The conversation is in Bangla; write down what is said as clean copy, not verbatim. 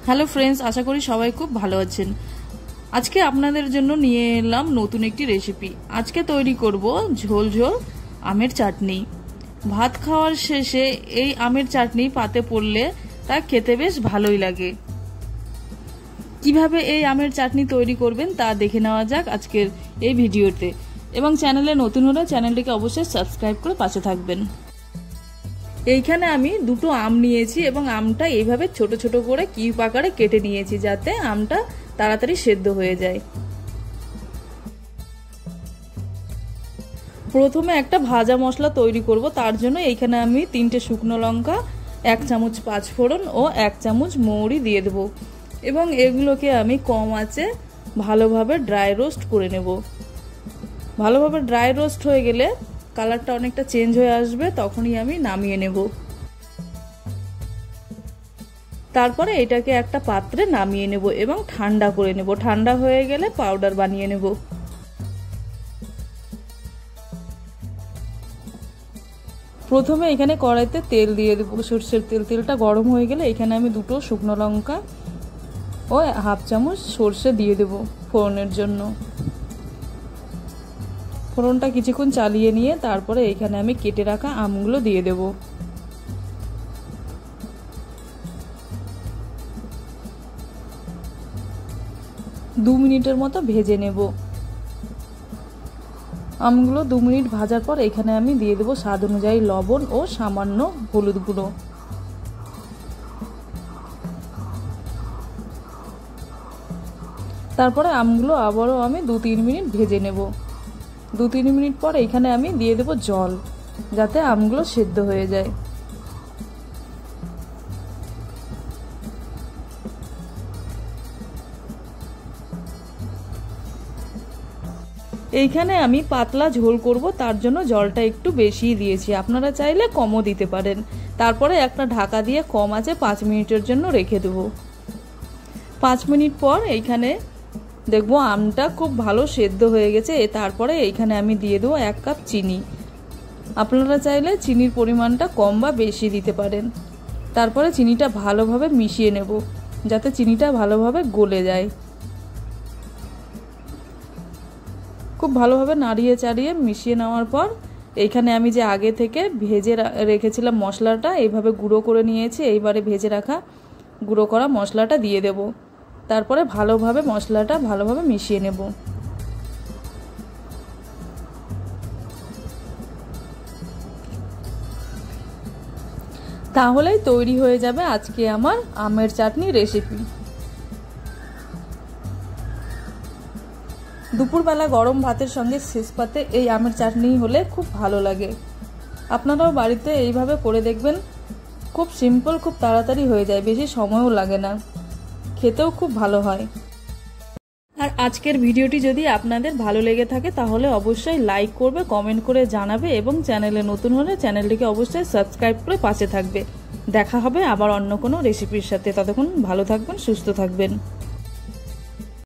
হ্যালো ফ্রেন্ডস, আশা করি সবাই খুব ভালো আছেন। আজকে আপনাদের জন্য নিয়ে এলাম নতুন একটি রেসিপি। আজকে তৈরি করব ঝোল ঝোল আমের চাটনি। ভাত খাওয়ার শেষে এই আমের চাটনি পাতে পড়লে তা খেতে বেশ ভালোই লাগে। কিভাবে এই আমের চাটনি তৈরি করবেন তা দেখে নেওয়া যাক আজকের এই ভিডিওতে। এবং চ্যানেলে নতুন হলে চ্যানেলটিকে অবশ্যই সাবস্ক্রাইব করে পাশে থাকবেন। এইখানে আমি দুটো আম নিয়েছি এবং আমটা এইভাবে ছোট ছোট করে কিউব আকারে কেটে নিয়েছি, যাতে আমটা তাড়াতাড়ি সেদ্ধ হয়ে যায়। প্রথমে একটা ভাজা মশলা তৈরি করব। তার জন্য এইখানে আমি 3টে শুকনো লঙ্কা, 1 চামচ পাঁচফোড়ন ও 1 চামচ মৌরি দিয়ে দেব এবং এগুলোকে আমি কম আঁচে ভালোভাবে ড্রাই রোস্ট করে নেব। ভালোভাবে ড্রাই রোস্ট হয়ে গেলে কালারটা অনেকটা চেঞ্জ হয়ে আসবে, তখনই আমি নামিয়ে নেব। তারপরে এটাকে একটা পাত্রে নামিয়ে নেব এবং ঠান্ডা করে নেব। ঠান্ডা হয়ে গেলে পাউডার বানিয়ে নেব। প্রথমে এখানে কড়াইতে তেল দিয়ে দেব, সরষের তেল। তেলটা গরম হয়ে গেলে এখানে আমি 2টো শুকনো লঙ্কা ও 1/2 চামচ সরষে দিয়ে দেব ফোড়নের জন্য। ফোড়নটা কিছুক্ষণ চালিয়ে নিয়ে তারপরে এখানে আমি কেটে রাখা আমগুলো দিয়ে দেব। দু মিনিটের মতো ভেজে নেব। আমগুলো 2 মিনিট ভাজার পর এখানে আমি দিয়ে দেব স্বাদ অনুযায়ী লবণ ও সামান্য হলুদ গুঁড়ো। তারপরে আমগুলো আবারও আমি 2-3 মিনিট ভেজে নেব। 2-3 মিনিট পর এখানে আমি দিয়ে দেব জল, যাতে আমগুলো সেদ্ধ হয়ে যায়। এইখানে আমি পাতলা ঝোল করব, তার জন্য জলটা একটু বেশি দিয়েছি। আপনারা চাইলে কমও দিতে পারেন। তারপরে একটা ঢাকা দিয়ে কম আঁচে 5 মিনিটের জন্য রেখে দেব। 5 মিনিট পর এইখানে দেখবো আমটা খুব ভালো সেদ্ধ হয়ে গেছে। তারপরে এইখানে আমি দিয়ে দেবো 1 কাপ চিনি। আপনারা চাইলে চিনির পরিমাণটা কম বা বেশি দিতে পারেন। তারপরে চিনিটা ভালোভাবে মিশিয়ে নেব, যাতে চিনিটা ভালোভাবে গলে যায়। খুব ভালোভাবে নাড়িয়ে চাড়িয়ে মিশিয়ে নেওয়ার পর এইখানে আমি যে আগে থেকে ভেজে রেখেছিলাম মশলাটা এইভাবে গুঁড়ো করে নিয়েছি। এইবারে ভেজে রাখা গুঁড়ো করা মশলাটা দিয়ে দেব। তারপরে ভালোভাবে মশলাটা ভালোভাবে মিশিয়ে নেব। তাহলেই তৈরি হয়ে যাবে আজকে আমার আমের চাটনি রেসিপি। দুপুরবেলা গরম ভাতের সঙ্গে শেষ পাতে এই আমের চাটনি হলে খুব ভালো লাগে। আপনারাও বাড়িতে এইভাবে করে দেখবেন। খুব সিম্পল, খুব তাড়াতাড়ি হয়ে যায়, বেশি সময়ও লাগে না, খেতেও খুব ভালো হয়। আর আজকের ভিডিওটি যদি আপনাদের ভালো লেগে থাকে তাহলে অবশ্যই লাইক করবে, কমেন্ট করে জানাবে এবং চ্যানেলে নতুন হলে চ্যানেলটিকে অবশ্যই সাবস্ক্রাইব করে পাশে থাকবে। দেখা হবে আবার অন্য কোনো রেসিপির সাথে। ততক্ষণ ভালো থাকবেন, সুস্থ থাকবেন।